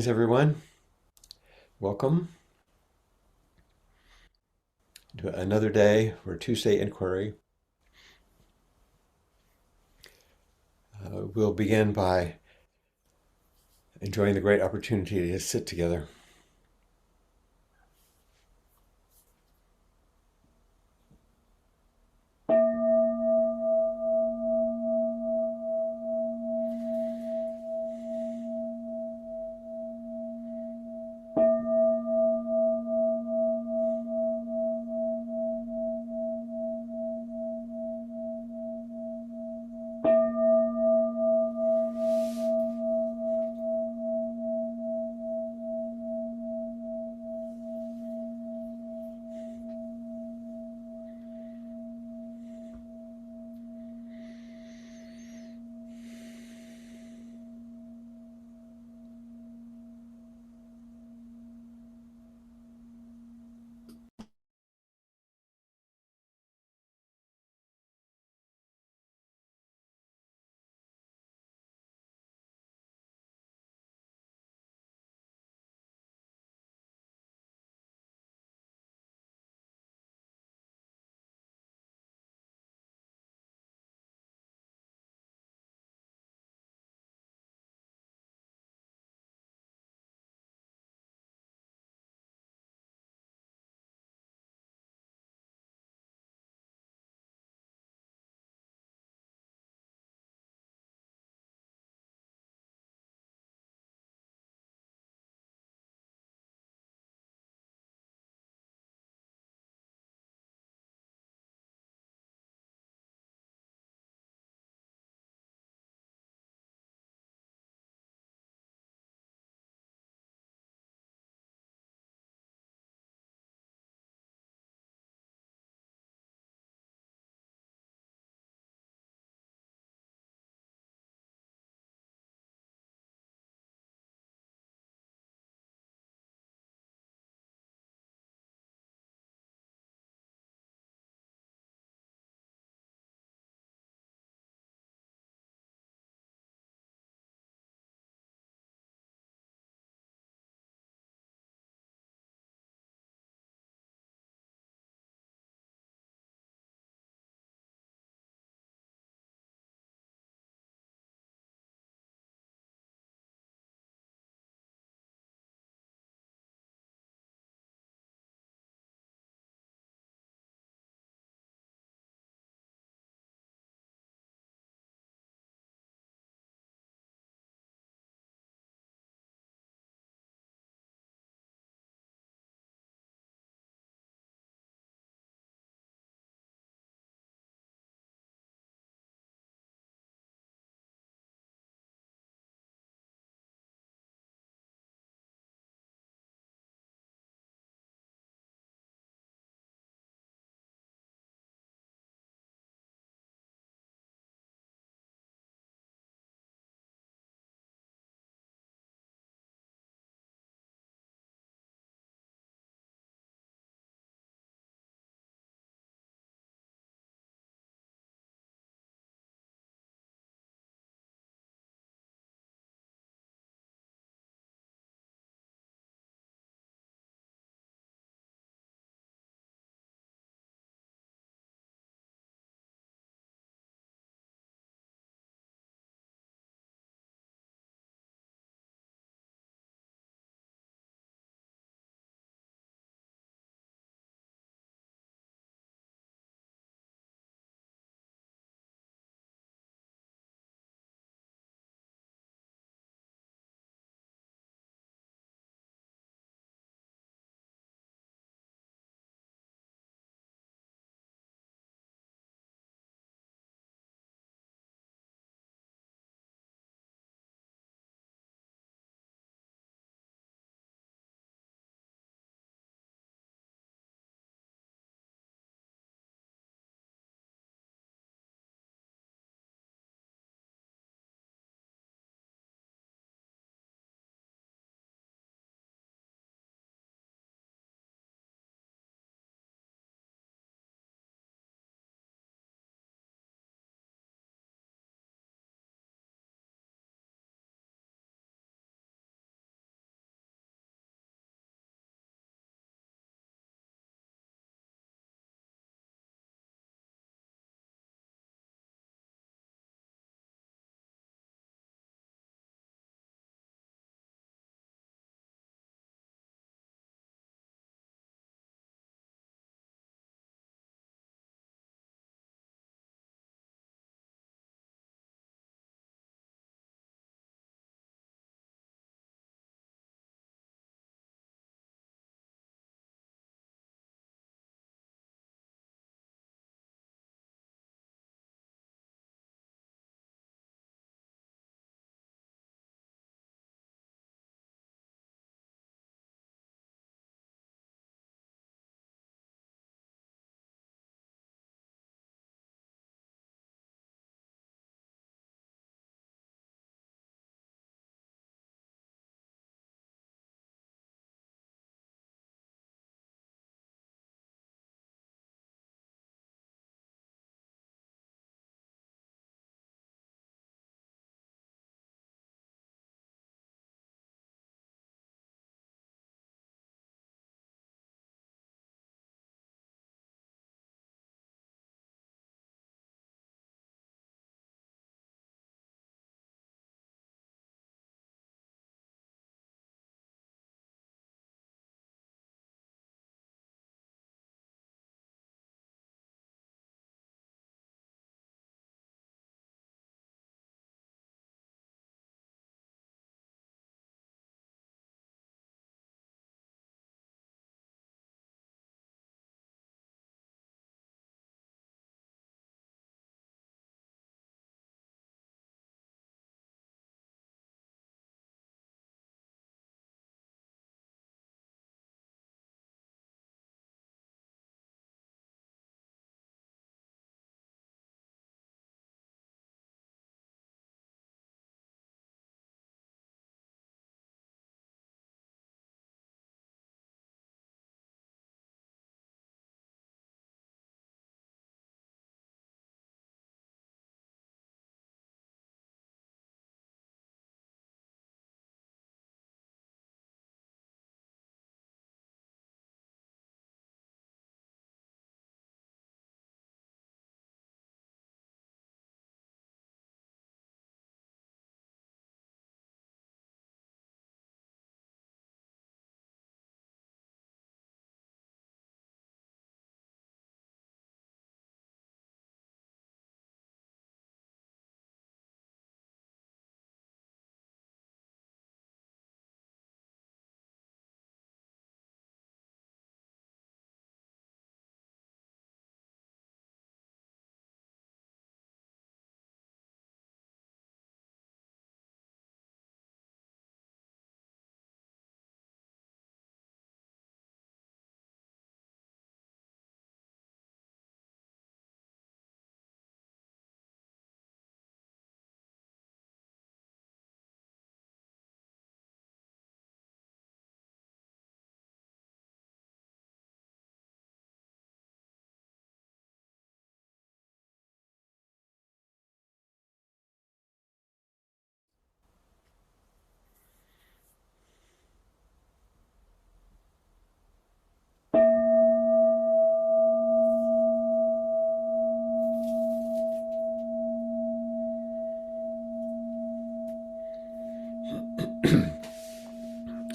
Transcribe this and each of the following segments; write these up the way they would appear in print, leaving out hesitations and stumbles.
Thanks, everyone. Welcome to another day for Tuesday Inquiry. We'll begin by enjoying the great opportunity to sit together.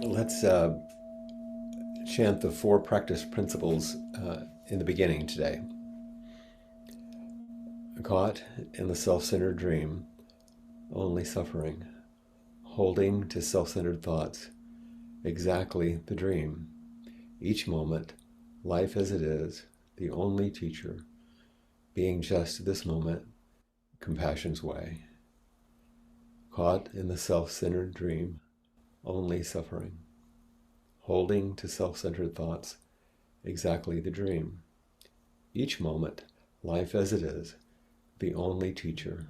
Let's chant the four practice principles in the beginning today. Caught in the self-centered dream, only suffering, holding to self-centered thoughts, exactly the dream. Each moment, life as it is, the only teacher, being just this moment, compassion's way. Caught in the self-centered dream, only suffering, holding to self-centered thoughts, exactly the dream. Each moment, life as it is, the only teacher,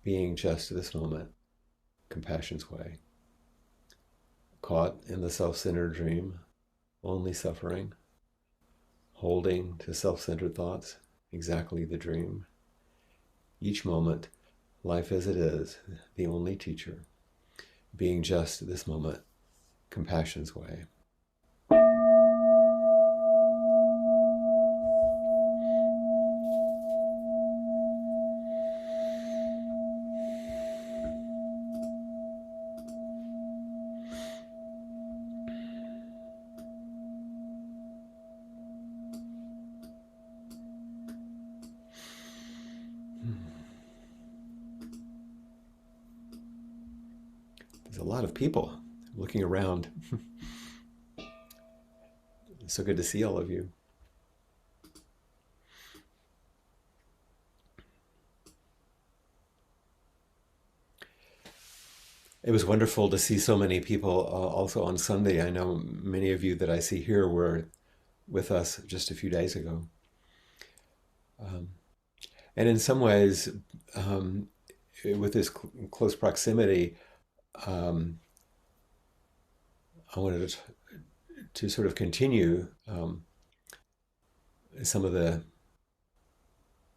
being just this moment, compassion's way. Caught in the self-centered dream, only suffering, holding to self-centered thoughts, exactly the dream. Each moment, life as it is, the only teacher, being just this moment, compassion's way. There's a lot of people looking around. It's so good to see all of you. It was wonderful to see so many people also on Sunday. I know many of you that I see here were with us just a few days ago. Um, and in some ways, um, with this close proximity, um, I wanted to sort of continue some of the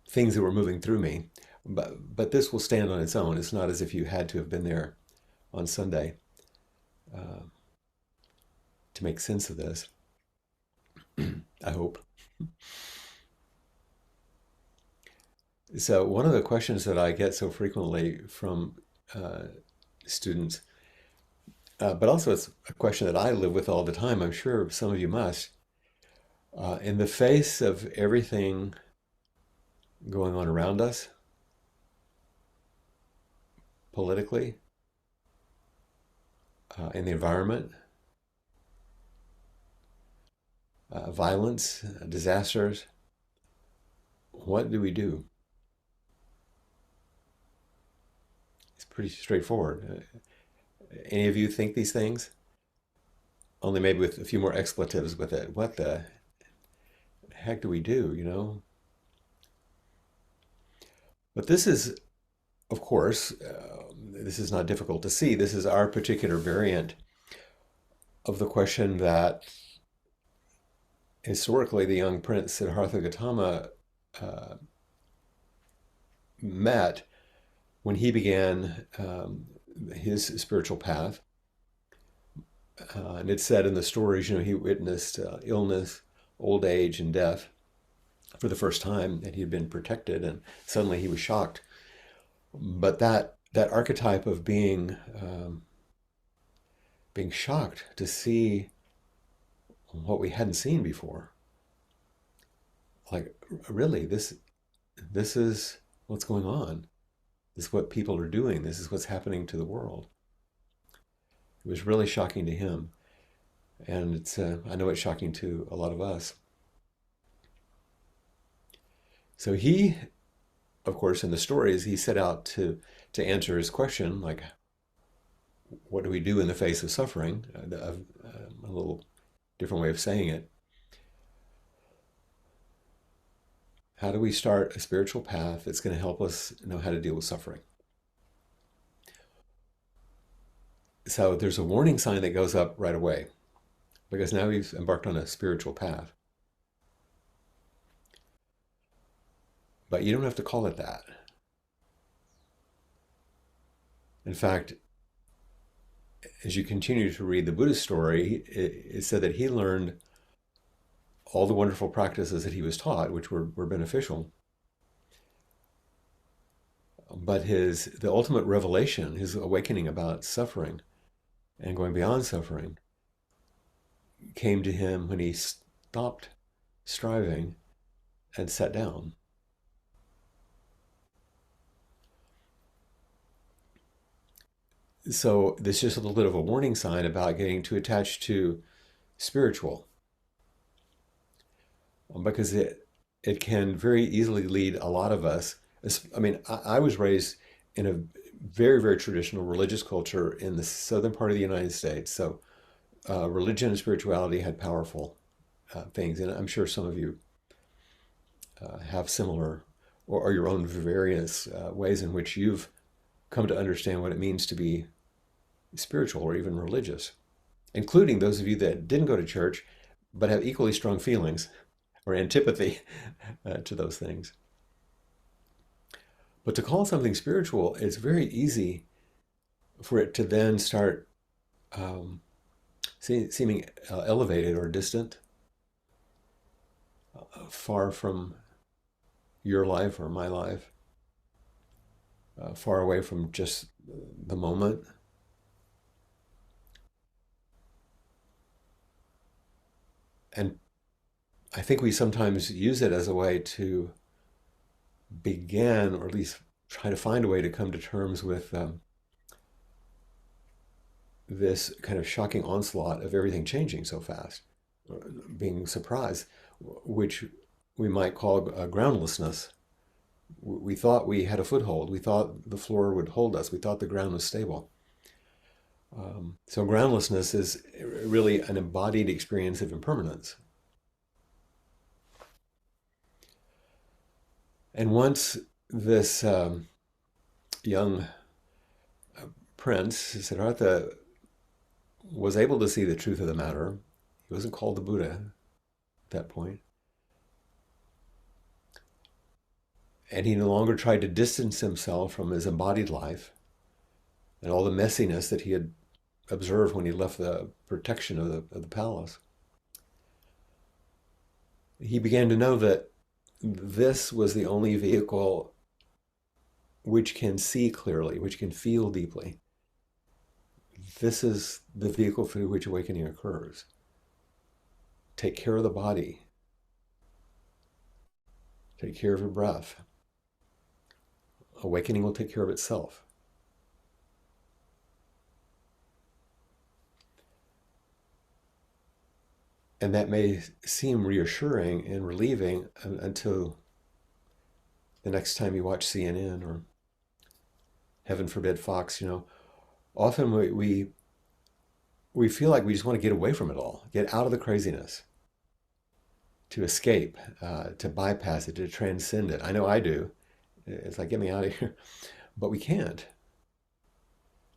things that were moving through me. But this will stand on its own. It's not as if you had to have been there on Sunday uh, to make sense of this, I hope. So one of the questions that I get so frequently from uh, students, but also it's a question that I live with all the time, I'm sure some of you must, in the face of everything going on around us, politically, in the environment, violence, disasters, what do we do? It's pretty straightforward. Any of you think these things? Only maybe with a few more expletives with it. What the heck do we do, you know? But this is, of course, this is not difficult to see. This is our particular variant of the question that historically the young prince Siddhartha Gautama uh, met when he began his spiritual path. And it's said in the stories, you know, he witnessed illness, old age, and death for the first time, that he had been protected, and suddenly he was shocked. But that archetype of being shocked to see what we hadn't seen before, like really, this is what's going on. This is what people are doing. This is what's happening to the world. It was really shocking to him, and it's I know it's shocking to a lot of us. So he, of course, in the stories, he set out to answer his question, like, what do we do in the face of suffering? A little different way of saying it. How do we start a spiritual path that's going to help us know how to deal with suffering? So there's a warning sign that goes up right away, because now we've embarked on a spiritual path. But you don't have to call it that. In fact, as you continue to read the Buddhist story, it said that he learned all the wonderful practices that he was taught, which were beneficial. But the ultimate revelation, his awakening about suffering, and going beyond suffering came to him when he stopped striving and sat down. So this is just a little bit of a warning sign about getting too attached to spiritual, because it can very easily lead a lot of us. I mean, I was raised in a very traditional religious culture in the southern part of the United States. So religion and spirituality had powerful things, and I'm sure some of you have similar or your own various ways in which you've come to understand what it means to be spiritual or even religious, including those of you that didn't go to church but have equally strong feelings or antipathy to those things. But to call something spiritual, it's very easy for it to then start seeming elevated or distant, far from your life or my life, far away from just the moment. And I think we sometimes use it as a way to begin, or at least try to find a way to come to terms with this kind of shocking onslaught of everything changing so fast, being surprised, which we might call groundlessness. We thought we had a foothold. We thought the floor would hold us. We thought the ground was stable. So groundlessness is really an embodied experience of impermanence. And once this young prince, Siddhartha, was able to see the truth of the matter, he wasn't called the Buddha at that point, and he no longer tried to distance himself from his embodied life and all the messiness that he had observed when he left the protection of the palace. He began to know that this was the only vehicle which can see clearly, which can feel deeply. This is the vehicle through which awakening occurs. Take care of the body. Take care of your breath. Awakening will take care of itself. And that may seem reassuring and relieving until the next time you watch CNN or, heaven forbid, Fox. Often we feel like we just want to get away from it all, get out of the craziness, to escape, to bypass it, to transcend it. I know I do. It's like, get me out of here. But we can't,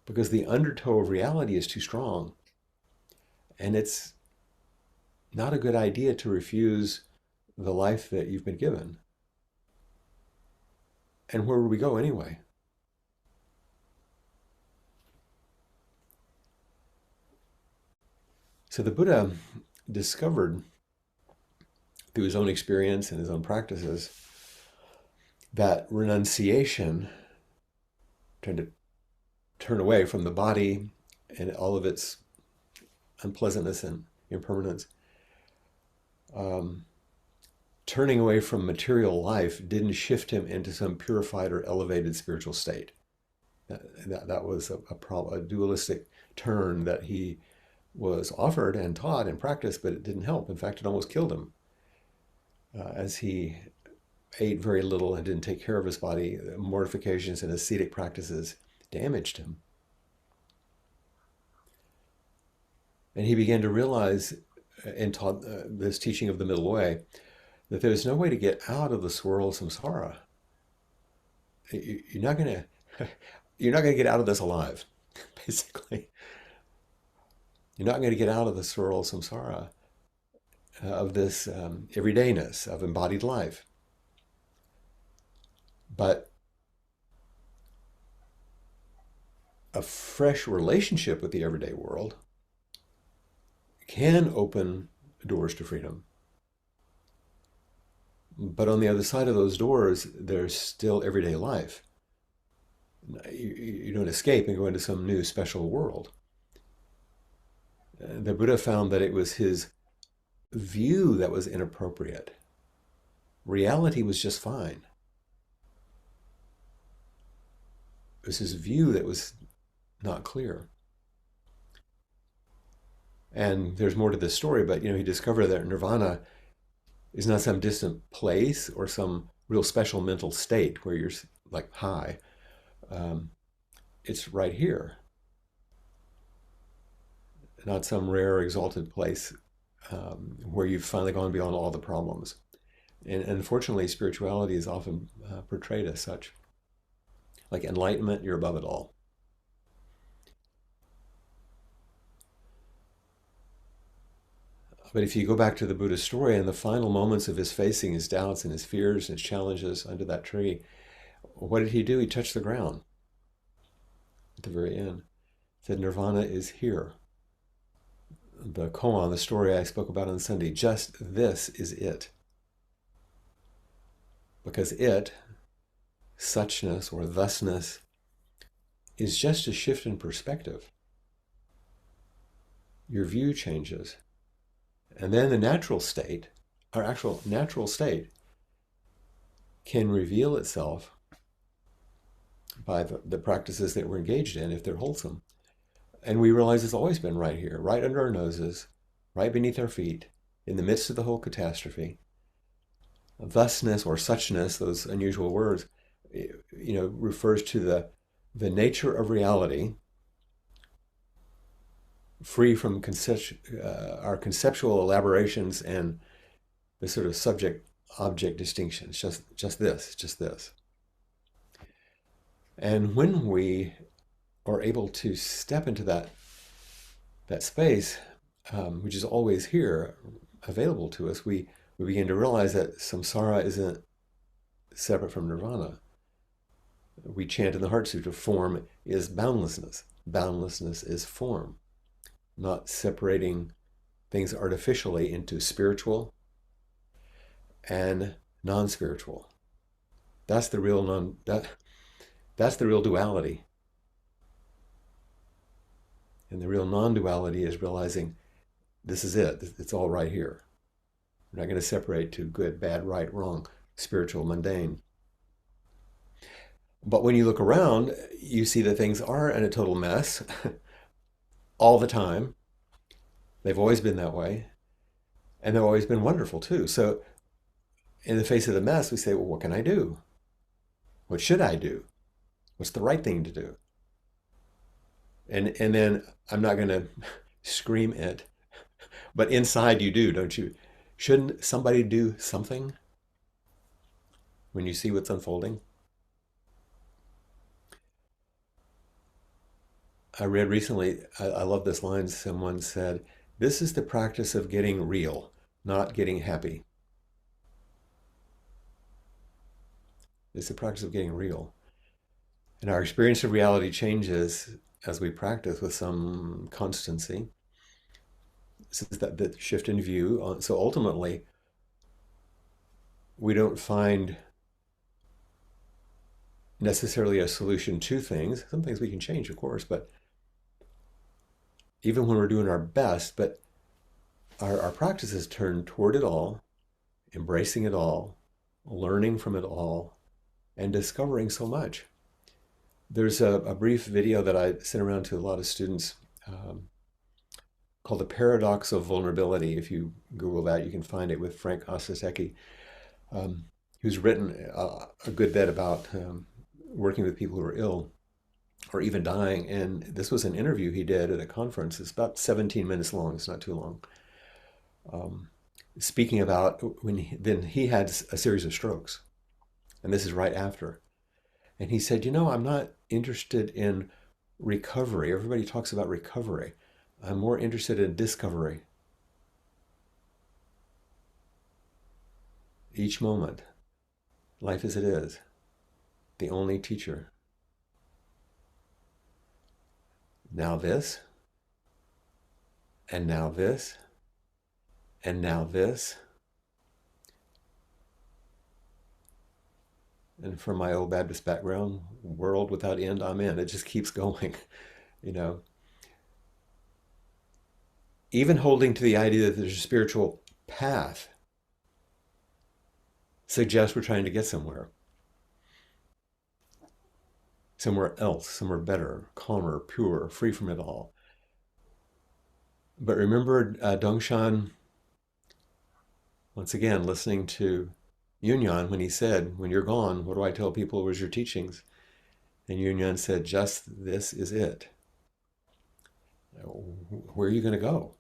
because the undertow of reality is too strong. And it's not a good idea to refuse the life that you've been given. And where would we go anyway? So the Buddha discovered through his own experience and his own practices that renunciation, trying to turn away from the body and all of its unpleasantness and impermanence, turning away from material life didn't shift him into some purified or elevated spiritual state. That was a dualistic turn that he was offered and taught and practiced, but it didn't help. In fact, it almost killed him as he ate very little and didn't take care of his body. Mortifications and ascetic practices damaged him. And he began to realize, and taught this teaching of the middle way, that there's no way to get out of the swirl of samsara. You're not going to get out of this alive, basically. You're not going to get out of the swirl of samsara, of this everydayness of embodied life. But a fresh relationship with the everyday world can open doors to freedom. But on the other side of those doors, there's still everyday life. You don't escape and go into some new special world. The Buddha found that it was his view that was inappropriate. Reality was just fine. It was his view that was not clear. And there's more to this story, but he discovered that nirvana is not some distant place or some real special mental state where you're like high. Um, it's right here, not some rare exalted place where you've finally gone beyond all the problems. And unfortunately, spirituality is often portrayed as such. Like enlightenment, you're above it all. But if you go back to the Buddha's story and the final moments of his facing his doubts and his fears and his challenges under that tree, what did he do? He touched the ground at the very end. He said, Nirvana is here. The koan, the story I spoke about on Sunday, just this is it. Because it, suchness or thusness, is just a shift in perspective. Your view changes. And then the natural state, our actual natural state, can reveal itself by the practices that we're engaged in if they're wholesome. And we realize it's always been right here, right under our noses, right beneath our feet, in the midst of the whole catastrophe. Thusness or suchness, those unusual words, refers to the nature of reality, free from our conceptual elaborations and the sort of subject-object distinction. It's just this, just this. And when we are able to step into that space, which is always here, available to us, we begin to realize that samsara isn't separate from nirvana. We chant in the Heart Sutra, form is boundlessness. Boundlessness is form. Not separating things artificially into spiritual and non-spiritual. That's the real that's the real duality. And the real non-duality is realizing this is it. It's all right here. We're not going to separate to good, bad, right, wrong, spiritual, mundane. But when you look around, you see that things are in a total mess all the time. They've always been that way. And they've always been wonderful too. So in the face of the mess, we say, well, what can I do? What should I do? What's the right thing to do? And then I'm not going to scream it, but inside you do, don't you? Shouldn't somebody do something when you see what's unfolding? I read recently, I love this line, someone said, this is the practice of getting real, not getting happy. It's the practice of getting real. And our experience of reality changes as we practice with some constancy. This is the shift in view. So ultimately, we don't find necessarily a solution to things. Some things we can change, of course, but even when we're doing our best, but our practices turn toward it all, embracing it all, learning from it all, and discovering so much. There's a brief video that I sent around to a lot of students called The Paradox of Vulnerability. If you Google that, you can find it, with Frank Ossisecki, who's written a good bit about working with people who are ill or even dying. And this was an interview he did at a conference. It's about 17 minutes long. It's not too long. Speaking about when he had a series of strokes. And this is right after. And he said, I'm not interested in recovery. Everybody talks about recovery. I'm more interested in discovery. Each moment, life as it is, the only teacher. Now this, and now this, and now this. And from my old Baptist background, world without end, I'm in. It just keeps going, you know. even holding to the idea that there's a spiritual path suggests we're trying to get somewhere else, somewhere better, calmer, pure, free from it all. But remember Dongshan, once again, listening to Yunyan when he said, when you're gone, what do I tell people was your teachings? And Yunyan said, just this is it. Where are you going to go?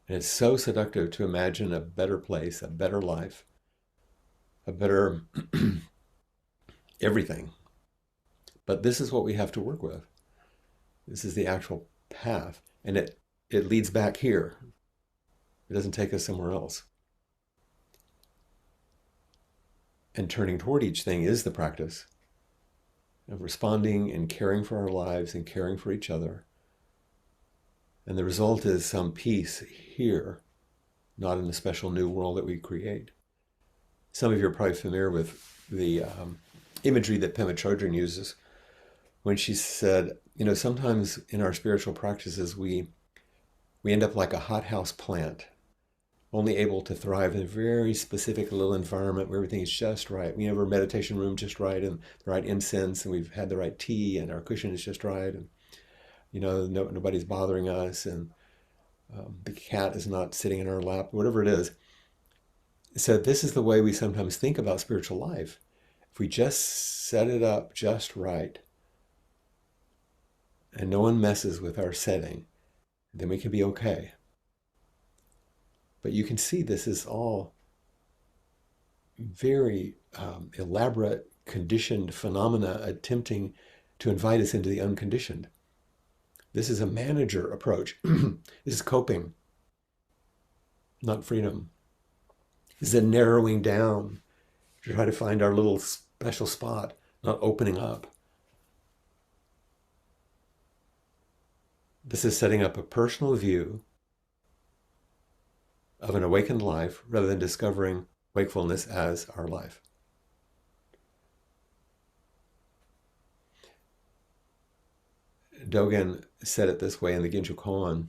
And it's so seductive to imagine a better place, a better life, a better everything. But this is what we have to work with. This is the actual path. And it leads back here. It doesn't take us somewhere else. And turning toward each thing is the practice of responding and caring for our lives and caring for each other. And the result is some peace here, not in the special new world that we create. Some of you are probably familiar with the imagery that Pema Chodron uses when she said, sometimes in our spiritual practices, we end up like a hothouse plant, only able to thrive in a very specific little environment where everything is just right. We have our meditation room just right, and the right incense, and we've had the right tea, and our cushion is just right, and nobody's bothering us, and the cat is not sitting in our lap, whatever it is. So this is the way we sometimes think about spiritual life. If we just set it up just right, and no one messes with our setting, then we can be okay. But you can see this is all very elaborate, conditioned phenomena attempting to invite us into the unconditioned. This is a manager approach. This is coping, not freedom. This is a narrowing down to try to find our little special spot, not opening up. This is setting up a personal view of an awakened life rather than discovering wakefulness as our life. Dogen said it this way in the Ginju Koan.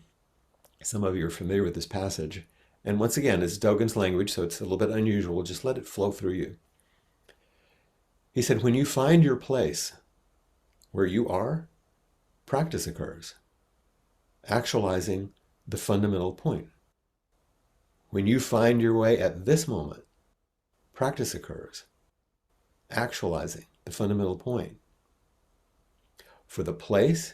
Some of you are familiar with this passage. And once again, it's Dogen's language, so it's a little bit unusual. Just let it flow through you. He said, when you find your place where you are, practice occurs, actualizing the fundamental point. When you find your way at this moment, practice occurs, actualizing the fundamental point. For the place,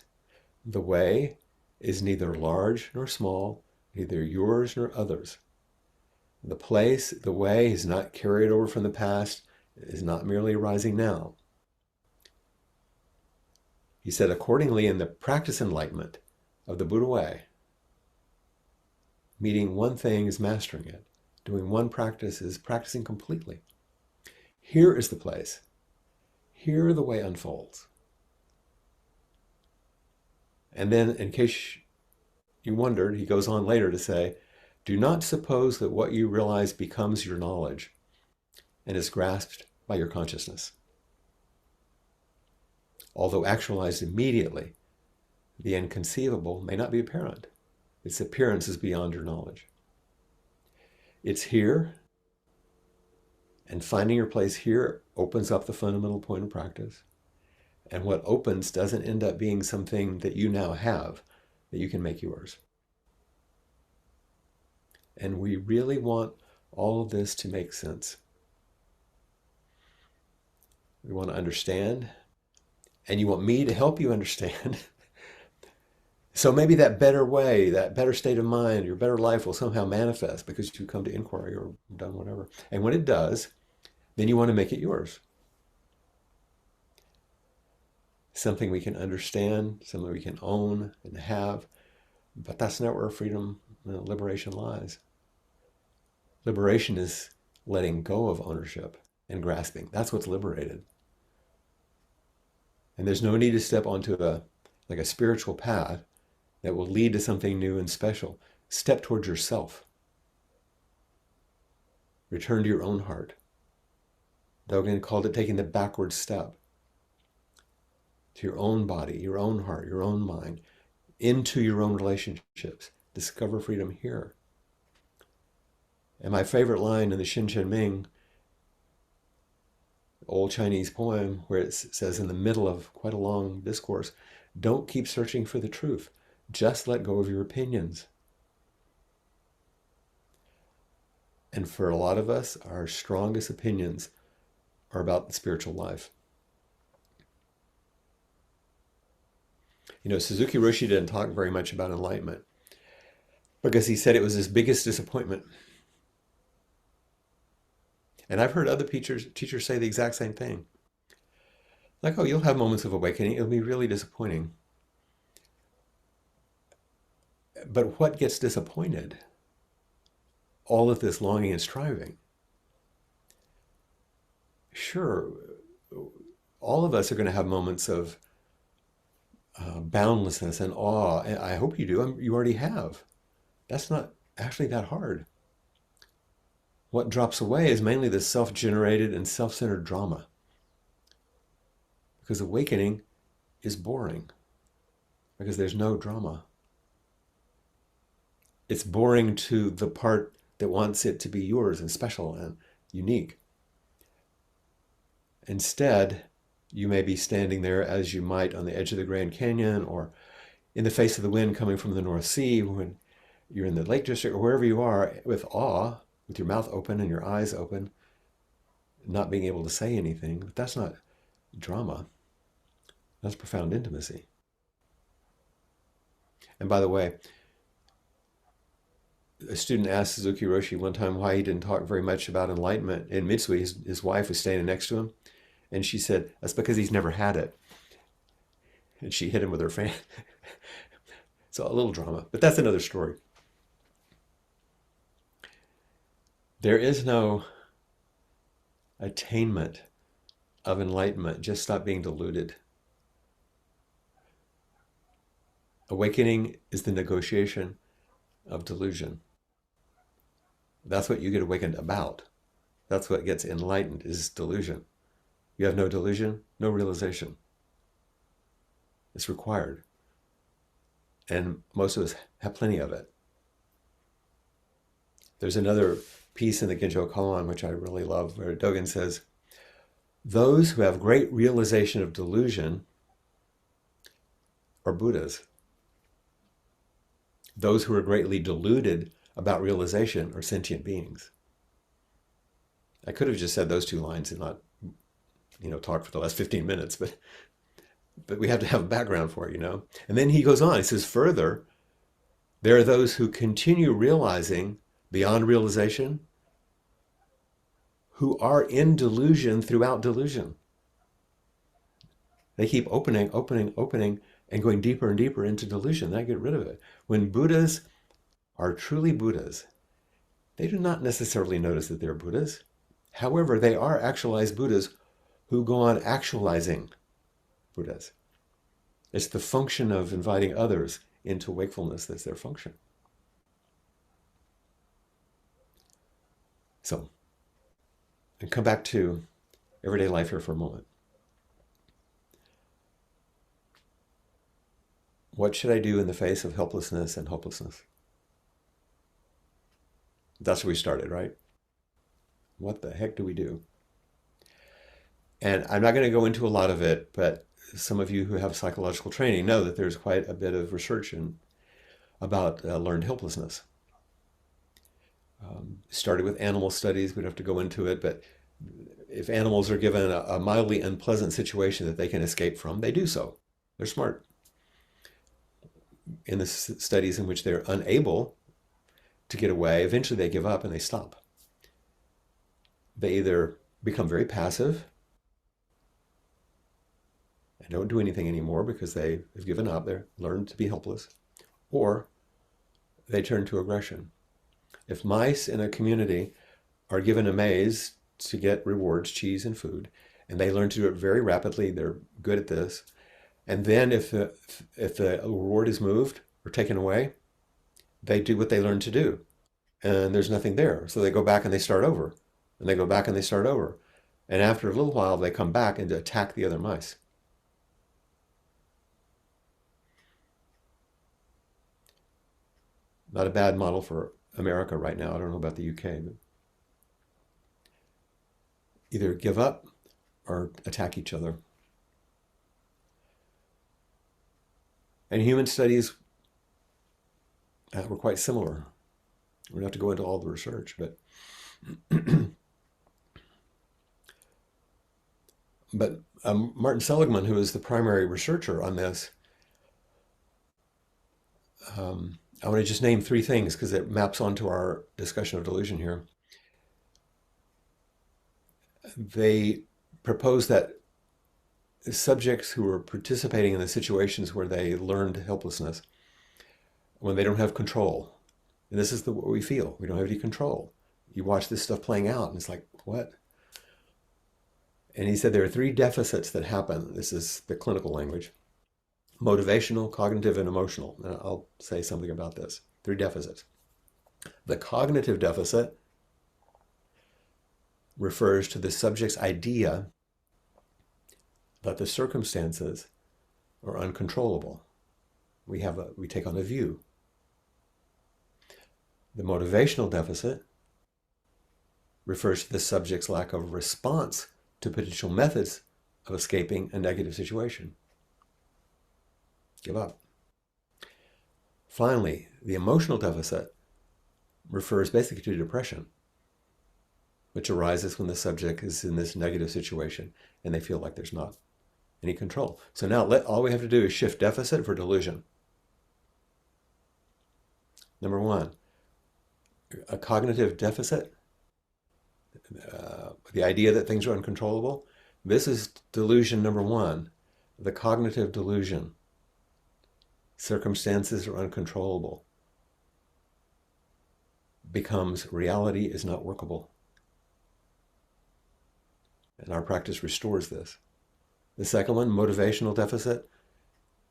the way, is neither large nor small, neither yours nor others. The place, the way, is not carried over from the past, is not merely arising now. He said, accordingly, in the practice enlightenment of the Buddha way, meeting one thing is mastering it. Doing one practice is practicing completely. Here is the place. Here the way unfolds. And then, in case you wondered, he goes on later to say, do not suppose that what you realize becomes your knowledge and is grasped by your consciousness. Although actualized immediately, the inconceivable may not be apparent. Its appearance is beyond your knowledge. It's here, and finding your place here opens up the fundamental point of practice. And what opens doesn't end up being something that you now have, that you can make yours. And we really want all of this to make sense. We want to understand, and you want me to help you understand. So maybe that better way, that better state of mind, your better life will somehow manifest because you come to inquiry or done whatever. And when it does, then you want to make it yours. Something we can understand, something we can own and have. But that's not where freedom and liberation lies. Liberation is letting go of ownership and grasping. That's what's liberated. And there's no need to step onto a spiritual path that will lead to something new and special. Step towards yourself. Return to your own heart. Dogen called it taking the backward step to your own body, your own heart, your own mind, into your own relationships. Discover freedom here. And my favorite line in the Xin Chen Ming, old Chinese poem, where it says in the middle of quite a long discourse, don't keep searching for the truth. Just let go of your opinions. And for a lot of us, our strongest opinions are about the spiritual life. You know, Suzuki Roshi didn't talk very much about enlightenment because he said it was his biggest disappointment. And I've heard other teachers say the exact same thing. Like, oh, you'll have moments of awakening. It'll be really disappointing. But what gets disappointed? All of this longing and striving. Sure, all of us are going to have moments of boundlessness and awe. And I hope you do. You already have. That's not actually that hard. What drops away is mainly the self-generated and self-centered drama. Because awakening is boring. Because there's no drama. It's boring to the part that wants it to be yours and special and unique. Instead, you may be standing there as you might on the edge of the Grand Canyon or in the face of the wind coming from the North Sea when you're in the Lake District or wherever you are with awe, with your mouth open and your eyes open, not being able to say anything. But that's not drama. That's profound intimacy. And by the way, a student asked Suzuki Roshi one time why he didn't talk very much about enlightenment. And Mitsui, his wife, was standing next to him. And she said, that's because he's never had it. And she hit him with her fan. So a little drama, but that's another story. There is no attainment of enlightenment. Just stop being deluded. Awakening is the negotiation of delusion. That's what you get awakened about. That's what gets enlightened, is delusion. You have no delusion, no realization. It's required. And most of us have plenty of it. There's another piece in the Genjo Koan, which I really love, where Dogen says, those who have great realization of delusion are Buddhas. Those who are greatly deluded about realization are sentient beings. I could have just said those two lines and not, talk for the last 15 minutes, but we have to have a background for it, And then he goes on, he says, further, there are those who continue realizing beyond realization, who are in delusion throughout delusion. They keep opening, and going deeper and deeper into delusion. They get rid of it. When Buddhas are truly Buddhas, they do not necessarily notice that they're Buddhas. However, they are actualized Buddhas who go on actualizing Buddhas. It's the function of inviting others into wakefulness that's their function. So, and come back to everyday life here for a moment. What should I do in the face of helplessness and hopelessness? That's where we started, right? What the heck do we do? And I'm not going to go into a lot of it, but some of you who have psychological training know that there's quite a bit of research about learned helplessness. Started with animal studies. We don't have to go into it, but if animals are given a mildly unpleasant situation that they can escape from, they do so. They're smart. In the studies in which they're unable to get away, eventually they give up and they stop. They either become very passive and don't do anything anymore because they have given up, they've learned to be helpless, or they turn to aggression. If mice in a community are given a maze to get rewards, cheese and food, and they learn to do it very rapidly, they're good at this, and then if the reward is moved or taken away, they do what they learned to do, and there's nothing there. So they go back and they start over, and they go back and they start over. And after a little while, they come back and attack the other mice. Not a bad model for America right now. I don't know about the UK, but either give up or attack each other. And human studies were quite similar. We don't have to go into all the research, but Martin Seligman, who is the primary researcher on this, I want to just name three things because it maps onto our discussion of delusion here. They propose that subjects who are participating in the situations where they learned helplessness, when they don't have control, and this is what we feel, we don't have any control. You watch this stuff playing out and it's like, what? And he said there are three deficits that happen. This is the clinical language: motivational, cognitive, and emotional. And I'll say something about this. Three deficits. The cognitive deficit refers to the subject's idea that the circumstances are uncontrollable. We take on a view. The motivational deficit refers to the subject's lack of response to potential methods of escaping a negative situation. Give up. Finally, the emotional deficit refers basically to depression, which arises when the subject is in this negative situation and they feel like there's not any control. So now all we have to do is shift deficit for delusion. Number one, a cognitive deficit, the idea that things are uncontrollable. This is delusion number one, the cognitive delusion. Circumstances are uncontrollable. Becomes reality is not workable. And our practice restores this. The second one, motivational deficit.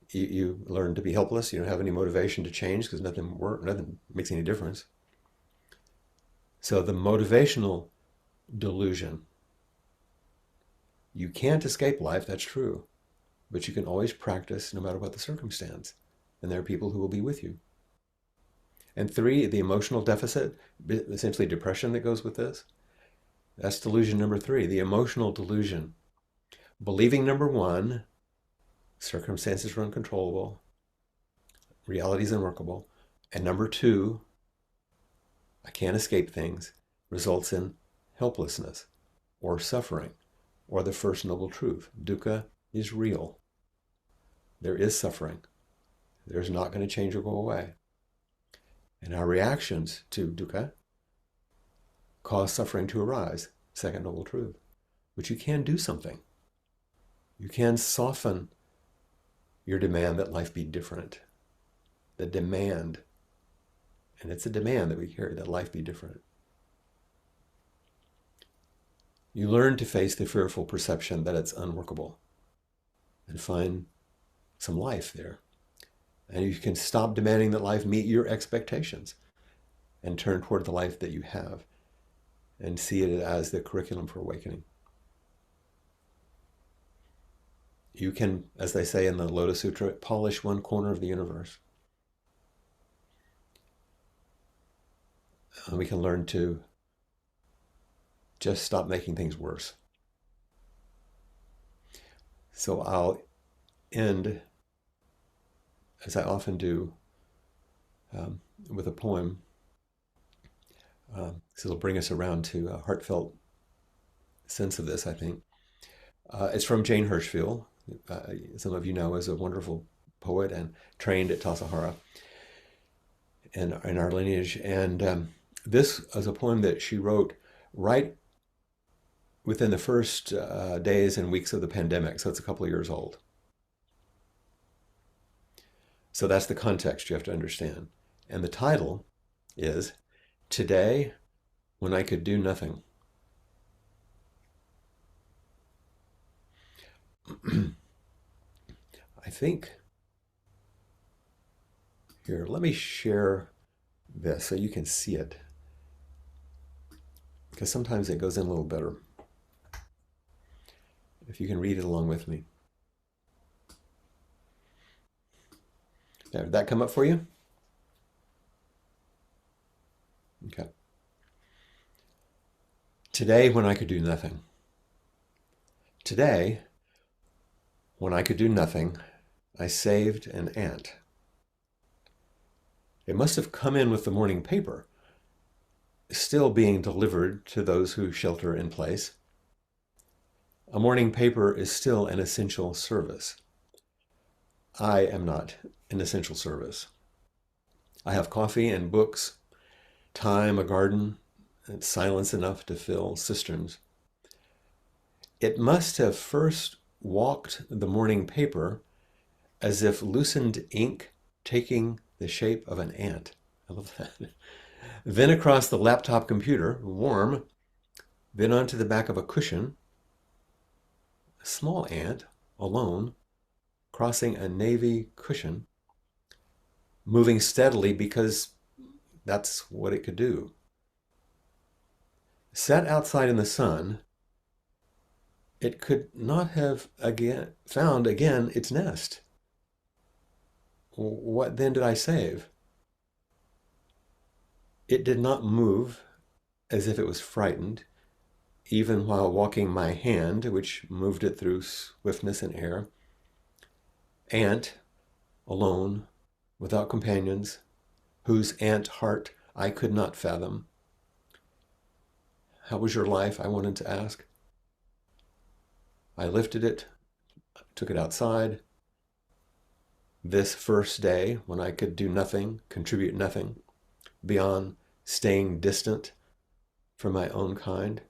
You learn to be helpless. You don't have any motivation to change because nothing makes any difference. So the motivational delusion. You can't escape life, that's true. But you can always practice no matter what the circumstance. And there are people who will be with you. And three, the emotional deficit, essentially depression that goes with this. That's delusion number three, the emotional delusion. Believing number one, circumstances are uncontrollable, reality is unworkable. And number two, I can't escape things, results in helplessness or suffering, or the first noble truth. Dukkha is real. There is suffering. There's not going to change or go away. And our reactions to dukkha cause suffering to arise, second noble truth. But you can do something. You can soften your demand that life be different. The demand, and it's a demand that we carry, that life be different. You learn to face the fearful perception that it's unworkable and find some life there. And you can stop demanding that life meet your expectations and turn toward the life that you have and see it as the curriculum for awakening. You can, as they say in the Lotus Sutra, polish one corner of the universe. And we can learn to just stop making things worse. So I'll end, as I often do, with a poem. So it'll bring us around to a heartfelt sense of this, I think. It's from Jane Hirschfield. Some of you know is a wonderful poet and trained at Tassajara in our lineage. And this is a poem that she wrote right within the first days and weeks of the pandemic. So it's a couple of years old. So that's the context you have to understand. And the title is Today When I Could Do Nothing. I think, here, let me share this so you can see it. Because sometimes it goes in a little better. If you can read it along with me. There, did that come up for you? Okay. Today, when I could do nothing. Today, when I could do nothing, I saved an ant. It must have come in with the morning paper, still being delivered to those who shelter in place. A morning paper is still an essential service. I am not an essential service. I have coffee and books, time, a garden, and silence enough to fill cisterns. It must have first walked the morning paper as if loosened ink taking the shape of an ant. I love that. Then across the laptop computer, warm, then onto the back of a cushion, a small ant, alone, crossing a navy cushion, moving steadily because that's what it could do. Set outside in the sun, it could not have found again its nest. What then did I save? It did not move as if it was frightened, even while walking my hand, which moved it through swiftness and air. Ant, alone, without companions, whose ant heart I could not fathom. How was your life? I wanted to ask. I lifted it, took it outside. This first day, when I could do nothing, contribute nothing, beyond staying distant from my own kind,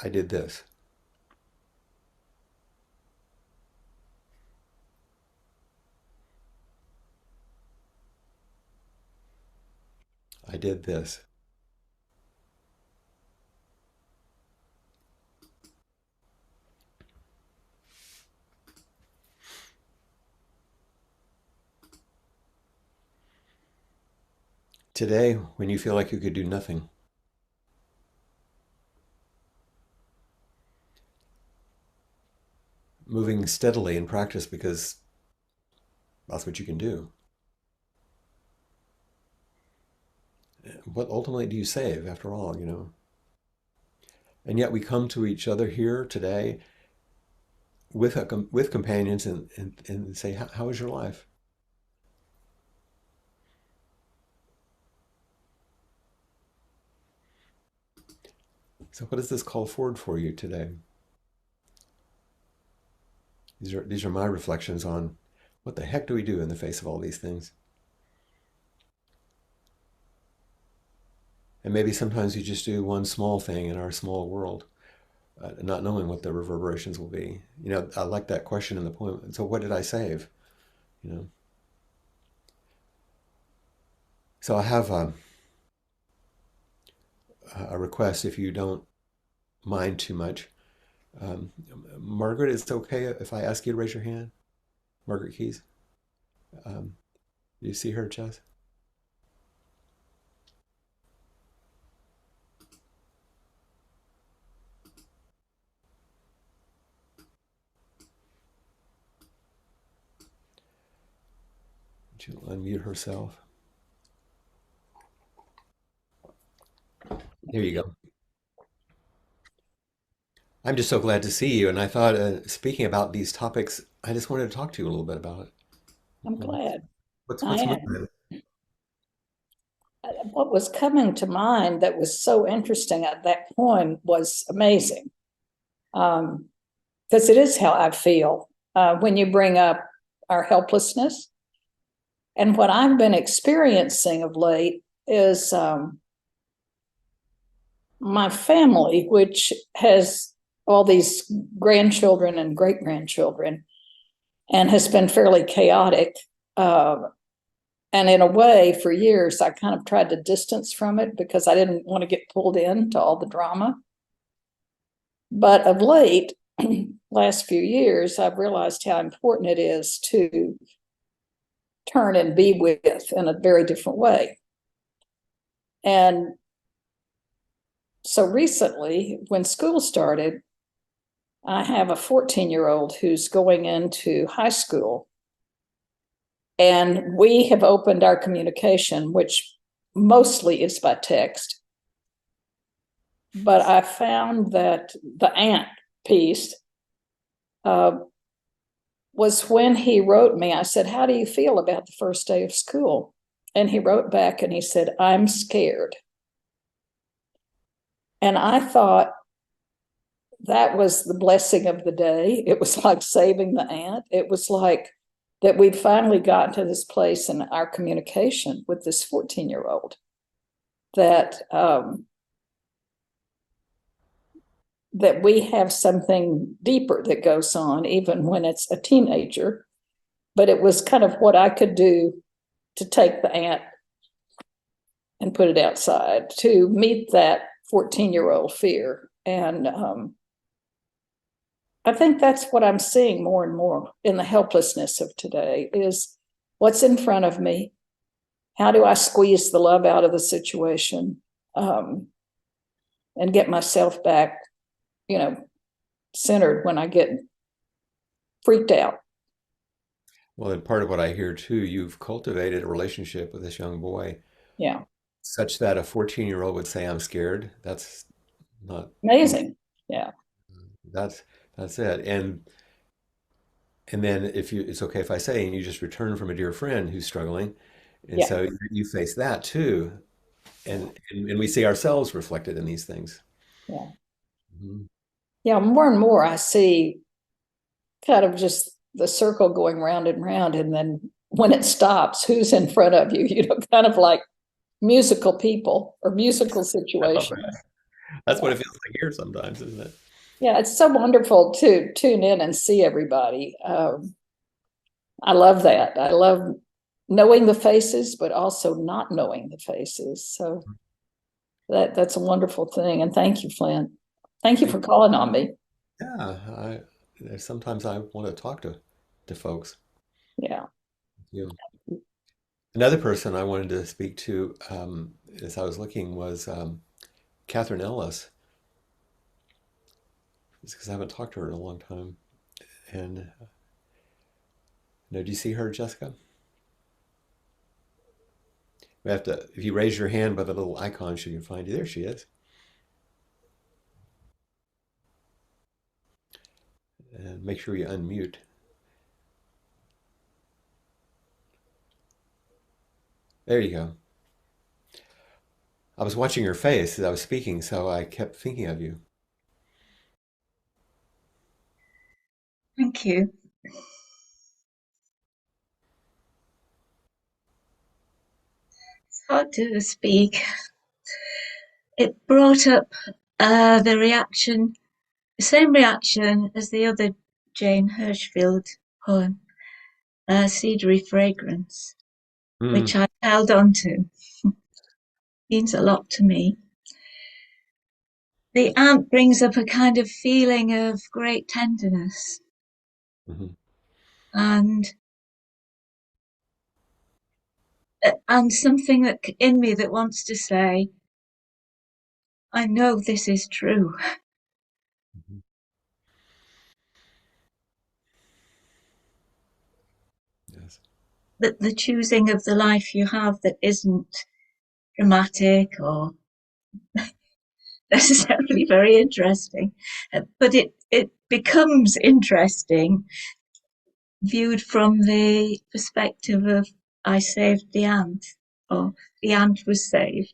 I did this. I did this. Today, when you feel like you could do nothing, moving steadily in practice because that's what you can do. What ultimately do you save after all, you know? And yet we come to each other here today with companions and say, how is your life? So what does this call forward for you today? These are my reflections on what the heck do we do in the face of all these things? And maybe sometimes you just do one small thing in our small world, not knowing what the reverberations will be. You know, I like that question in the poem. So what did I save? You know. So I have a request, if you don't mind too much. Um, Margaret, is it okay if I ask you to raise your hand? Margaret Keys. Um, do you see her, Jess? She'll unmute herself. Here you go. I'm just so glad to see you. And I thought, speaking about these topics, I just wanted to talk to you a little bit about it. I'm What's glad. I what's am. moving? What was coming to mind that was so interesting at that poem was amazing. Because it is how I feel when you bring up our helplessness. And what I've been experiencing of late is my family, which has all these grandchildren and great grandchildren, and has been fairly chaotic. And in a way, for years, I kind of tried to distance from it because I didn't want to get pulled into all the drama. But of late, last few years, I've realized how important it is to turn and be with in a very different way. And so recently, when school started, I have a 14-year-old who's going into high school. And we have opened our communication, which mostly is by text. But I found that the aunt piece uh, was when he wrote me. I said, "How do you feel about the first day of school?" And he wrote back and he said, "I'm scared." And I thought that was the blessing of the day. It was like saving the ant. It was like that we'd finally gotten to this place in our communication with this 14-year-old that that we have something deeper that goes on, even when it's a teenager. But it was kind of what I could do to take the ant and put it outside to meet that 14-year-old fear. And I think that's what I'm seeing more and more in the helplessness of today is what's in front of me. How do I squeeze the love out of the situation and get myself back, you know, centered when I get freaked out? Well, and part of what I hear too, you've cultivated a relationship with this young boy Yeah, such that a 14-year-old would say, I'm scared. That's not, amazing. Yeah, that's, that's it. And then if you, it's okay if I say, and you just return from a dear friend who's struggling. And yeah, so you face that too. And we see ourselves reflected in these things. yeah. Mhm. Yeah, more and more I see kind of just the circle going round and round. And then when it stops, who's in front of you? You know, kind of like musical people or musical I love that. situations. That's what it feels like here sometimes, isn't it? Yeah, it's so wonderful to tune in and see everybody. I love that. I love knowing the faces, but also not knowing the faces. So that's a wonderful thing. And thank you, Flint. Thank you Thank for calling on me. Yeah, sometimes I want to talk to folks. Yeah. You. Another person I wanted to speak to as I was looking was Catherine Ellis, because I haven't talked to her in a long time. And do you see her, Jessica? We have to, if you raise your hand by the little icon, she can find you. There she is. And make sure you unmute. There you go. I was watching her face as I was speaking, so I kept thinking of you. Thank you. It's hard to speak. It brought up the reaction, the same reaction as the other Jane Hirschfield poem, Cedary Fragrance, Mm, which I held on to. Means a lot to me. The ant brings up a kind of feeling of great tenderness mhm. and and something that in me that wants to say, I know this is true. Mhm. Yes. That the choosing of the life you have that isn't dramatic or necessarily very interesting, but it becomes interesting viewed from the perspective of I saved the ant or the ant was saved.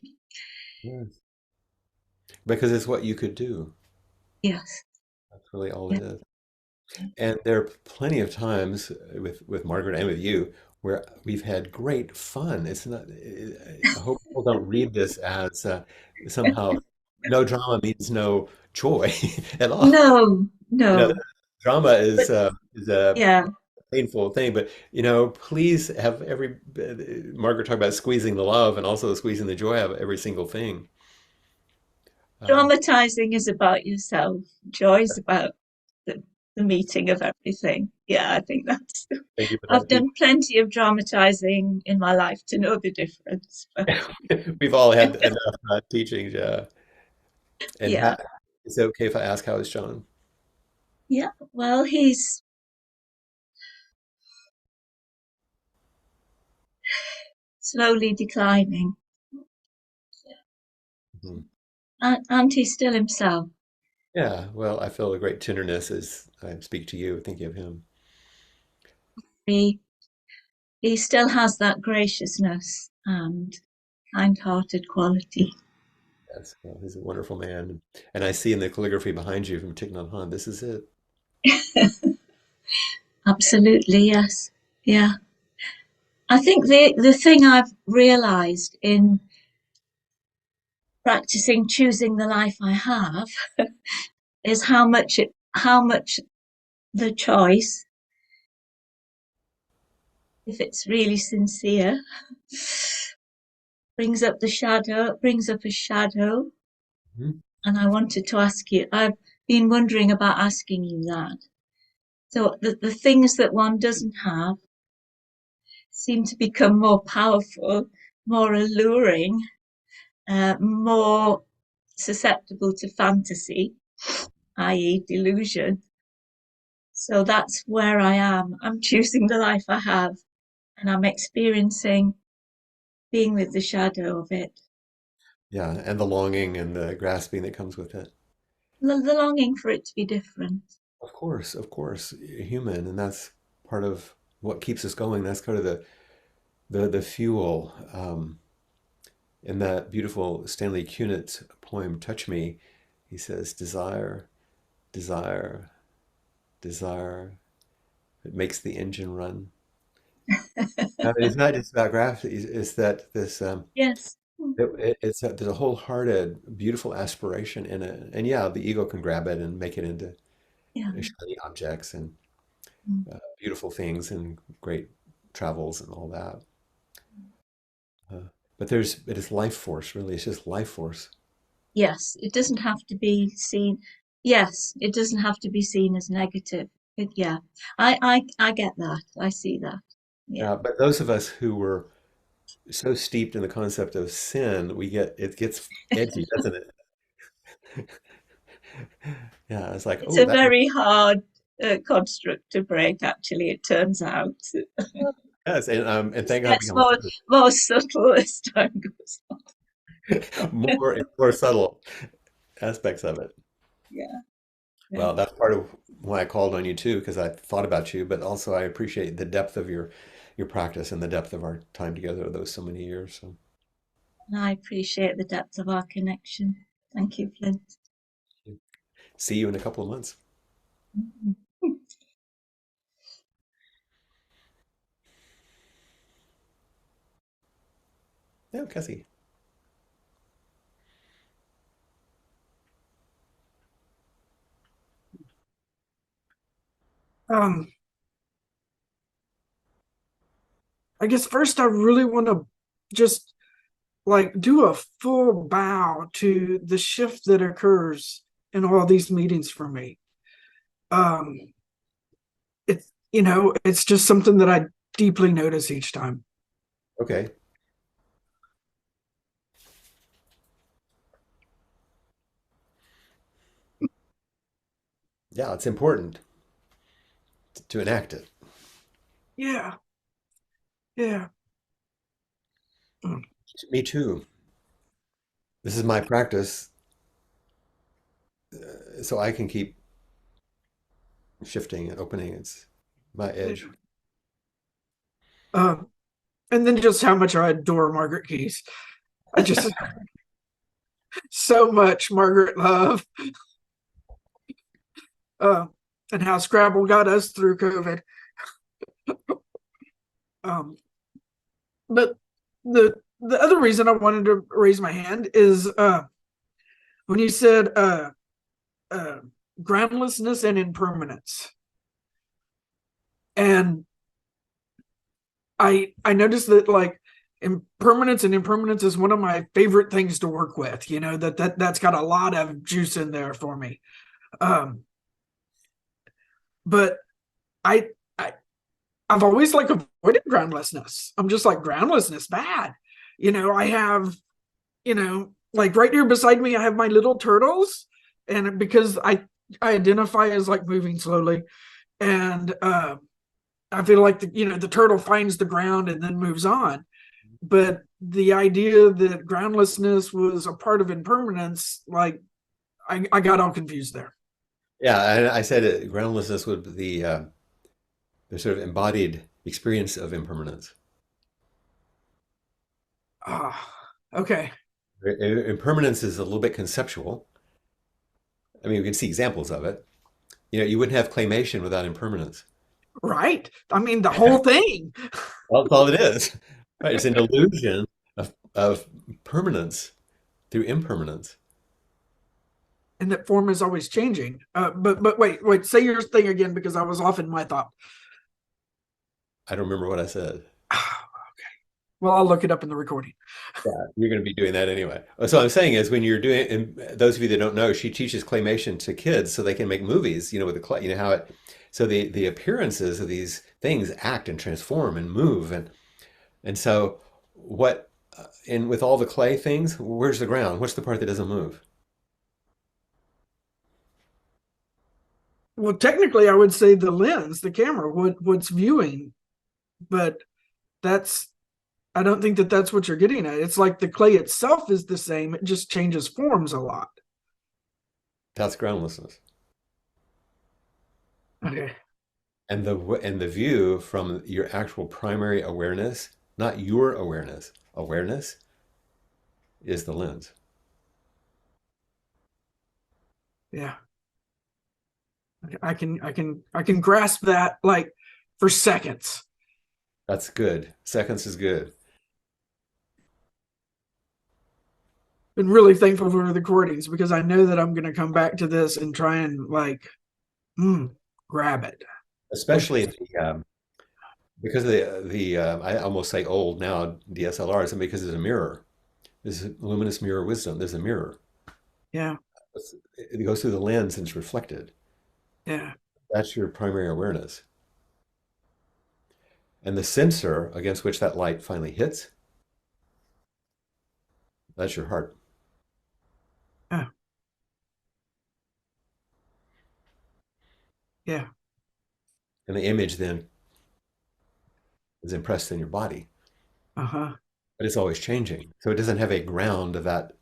Yes. Because it's what you could do. Yes. That's really all Yeah. it is. And there are plenty of times with Margaret and with you where we've had great fun. It's not, I hope people don't read this as somehow no drama means no joy at all. No, The no. drama But is a yeah, painful thing, but please have every Margaret talked about squeezing the love and also squeezing the joy out of every single thing. Uh, dramatizing is about yourself. Joy is about the, the meeting of everything. Yeah, I think that's. Thank you for I've that. done plenty of dramatizing in my life to know the difference. But We've all had enough teachings, yeah. And yeah, is it okay if I ask how is John? yeah. Well, he's slowly declining. Mhm. And he's still himself. Yeah, well, I feel a great tenderness as I speak to you, thinking of him. He he still has that graciousness and kind-hearted quality. Yes, well, he's a wonderful man. And I see in the calligraphy behind you from Thich Nhat Hanh, this is it. Absolutely, yes. Yeah. I think the thing I've realized in practicing choosing the life I have is how much the choice, if it's really sincere, brings up a shadow. Mhm. And I wanted to ask you, I've been wondering about asking you that. So the things that one doesn't have seem to become more powerful, more alluring, more susceptible to fantasy, i.e., delusion. So that's where I am. I'm choosing the life I have, and I'm experiencing being with the shadow of it. Yeah, and the longing and the grasping that comes with it. The longing for it to be different. Of course, human, and that's part of what keeps us going. That's kind of the fuel. In that beautiful Stanley Kunitz poem, "Touch Me," he says, "Desire, desire, desire. It makes the engine run." It's not just about gravity. It's that this Yes. there's a wholehearted, beautiful aspiration in it, and yeah, the ego can grab it and make it into Yeah. shiny objects and beautiful things and great travels and all that. But it is life force, really. It's just life force. Yes. It doesn't have to be seen. Yes. It doesn't have to be seen as negative. Yeah. I get that. I see that. Yeah. Yeah, but those of us who were so steeped in the concept of sin, it gets edgy, doesn't it? Yeah, it's like, It's oh, a that very hard construct to break, actually, it turns out. yes, and It thank God we gets can learn more subtle as time goes on. more and more subtle aspects of it. Yeah, yeah. Well, that's part of why I called on you too, because I thought about you, but also I appreciate the depth of your practice and the depth of our time together those so many years. So And I appreciate the depth of our connection. Thank you, Flint. see you in a couple of months. Yeah, Cassie. Um, I guess first I really want to just like do a full bow to the shift that occurs in all these meetings for me. Um, it's just something that I deeply notice each time. Okay. Yeah, it's important to enact it. Yeah, yeah. Mm. Me too. This is my practice, so I can keep shifting and opening. It's my edge. Uh, and then just how much I adore Margaret Keys. I just so much Margaret love. Uh, and how Scrabble got us through COVID. Um, but the other reason I wanted to raise my hand is when you said uh, groundlessness and impermanence, and I noticed that like impermanence and impermanence is one of my favorite things to work with. You know that's got a lot of juice in there for me. Um, but I, I I've always like avoided groundlessness. I'm just like groundlessness bad. I have like right here beside me, I have my little turtles, and because I identify as like moving slowly, and I feel like the turtle finds the ground and then moves on. But the idea that groundlessness was a part of impermanence, like I got all confused there. Yeah, and I said groundlessness would be the sort of embodied experience of impermanence. Okay. Impermanence is a little bit conceptual. I mean, we can see examples of it. You wouldn't have claymation without impermanence. Right. I mean, the whole thing. Well, that's all it is. Right. It's an illusion of permanence through impermanence. And that form is always changing. But wait, say your thing again because I was off in my thought. I don't remember what I said. Okay. Well, I'll look it up in the recording. Yeah, you're going to be doing that anyway. So what I'm saying is when you're doing, and those of you that don't know, she teaches claymation to kids so they can make movies, with the clay, how it, so the appearances of these things act and transform and move. And so what, and with all the clay things, where's the ground? What's the part that doesn't move? Well, technically, I would say the lens, the camera, what's viewing, but that's I don't think that that's what you're getting at. It's like the clay itself is the same; it just changes forms a lot. That's groundlessness. Okay. And the view from your actual primary awareness, not your awareness. Awareness is the lens. Yeah. I can grasp that like for seconds. That's good. Seconds is good. Been really thankful for the recordings because I know that I'm going to come back to this and try and grab it. Especially because of the I almost say old now DSLRs, and because there's a mirror. There's a luminous mirror wisdom. There's a mirror. Yeah. It goes through the lens and it's reflected. Yeah. That's your primary awareness. And the sensor against which that light finally hits, that's your heart. Yeah. Yeah. And the image then is impressed in your body. Uh-huh. But it's always changing. So it doesn't have a ground that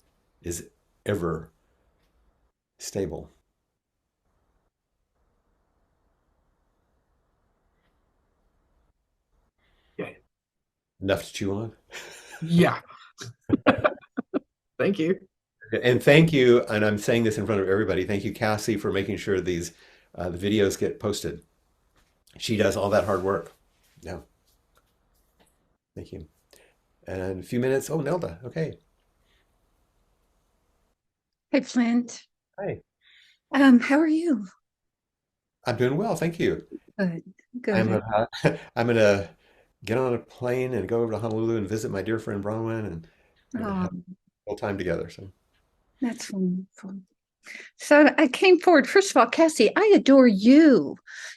is ever stable. Yeah. Enough to chew on? Yeah. Thank you. And thank you, and I'm saying this in front of everybody, thank you, Cassie, for making sure these the videos get posted. She does all that hard work. Yeah. Thank you. And in a few minutes, oh, Nelda, okay. Hey, Flint. Hi. How are you? I'm doing well, thank you. Good, I'm good. I'm gonna get on a plane and go over to Honolulu and visit my dear friend Bronwyn, and we're gonna Oh, have a little time together. So that's wonderful. So I came forward. First of all, Cassie, I adore you.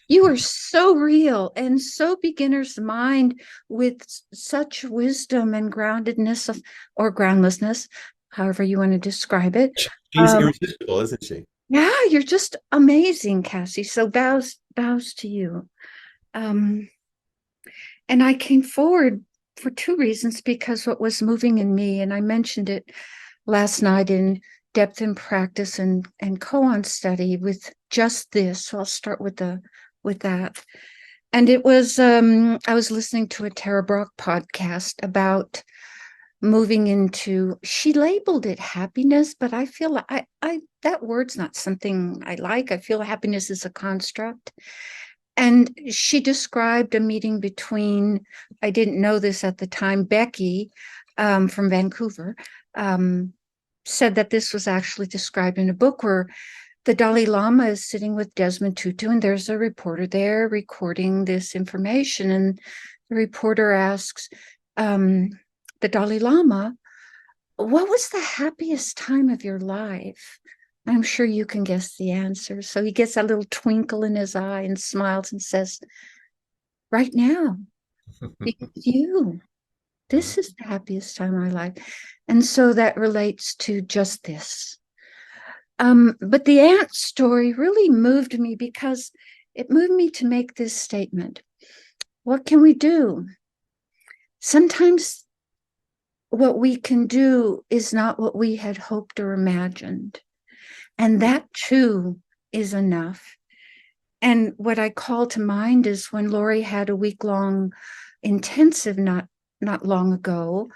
You are so real and so beginner's mind with such wisdom and groundedness or groundlessness, however you want to describe it. she's irresistible, isn't she? Yeah, you're just amazing, Cassie. So bows to you. And I came forward for two reasons, because what was moving in me, and I mentioned it last night in depth and practice and koan study with just this. So I'll start with that. And it was I was listening to a Tara Brach podcast about moving into, she labeled it happiness, but I feel I that word's not something I like. I feel happiness is a construct. And she described a meeting between, I didn't know this at the time, Becky from Vancouver, said that this was actually described in a book where the Dalai Lama is sitting with Desmond Tutu, and there's a reporter there recording this information. And the reporter asks the Dalai Lama, what was the happiest time of your life? I'm sure you can guess the answer. So he gets a little twinkle in his eye and smiles and says, right now, because you, this is the happiest time of my life. And so that relates to just this. But the ant story really moved me because it moved me to make this statement. What can we do? Sometimes what we can do is not what we had hoped or imagined. And that too is enough. And what I call to mind is when Lori had a week-long intensive not long ago.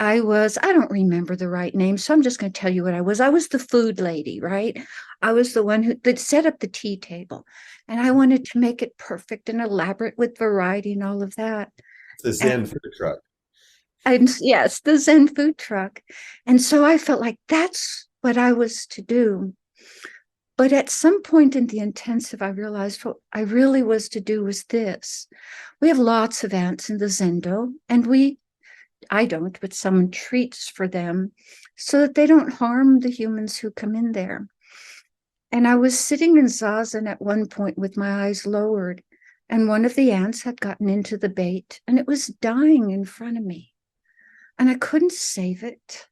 I don't remember the right name, so I'm just going to tell you what I was. I was the food lady, right? I was the one that set up the tea table, and I wanted to make it perfect and elaborate with variety and all of that. The Zen food truck. And yes, the Zen food truck. And so I felt like that's what I was to do. But at some point in the intensive, I realized what I really was to do was this. We have lots of ants in the Zendo, and I don't, but someone treats for them so that they don't harm the humans who come in there. And I was sitting in zazen at one point with my eyes lowered, and one of the ants had gotten into the bait, and it was dying in front of me. And I couldn't save it,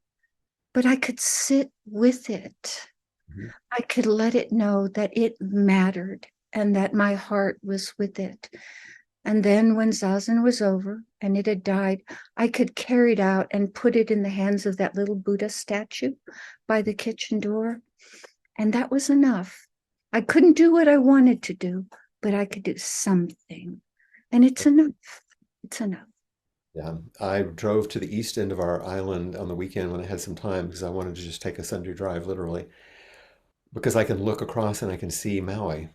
but I could sit with it. Mm-hmm. I could let it know that it mattered and that my heart was with it. And then when zazen was over and it had died, I could carry it out and put it in the hands of that little Buddha statue by the kitchen door. And that was enough. I couldn't do what I wanted to do, but I could do something. And it's enough. It's enough. Yeah, I drove to the east end of our island on the weekend when I had some time because I wanted to just take a Sunday drive, literally, because I can look across and I can see Maui.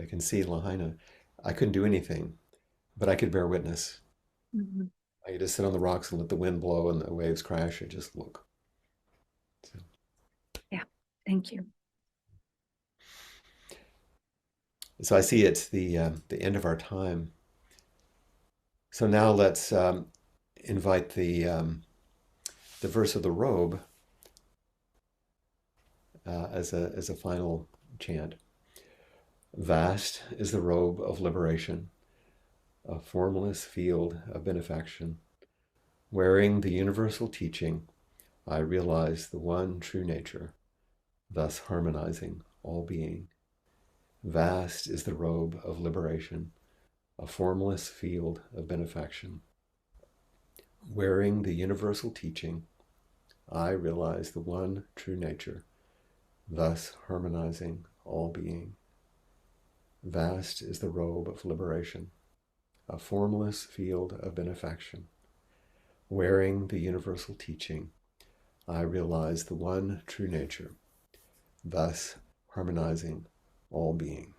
I can see Lahaina. I couldn't do anything, but I could bear witness. Mm-hmm. I could just sit on the rocks and let the wind blow and the waves crash and just look. So. Yeah, thank you. So I see it's the end of our time. So now let's invite the verse of the robe as a final chant. Vast is the robe of liberation, a formless field of benefaction. Wearing the universal teaching, I realize the one true nature, thus harmonizing all being. Vast is the robe of liberation, a formless field of benefaction. Wearing the universal teaching, I realize the one true nature, thus harmonizing all being. Vast is the robe of liberation, a formless field of benefaction. Wearing the universal teaching, I realize the one true nature, thus harmonizing all being.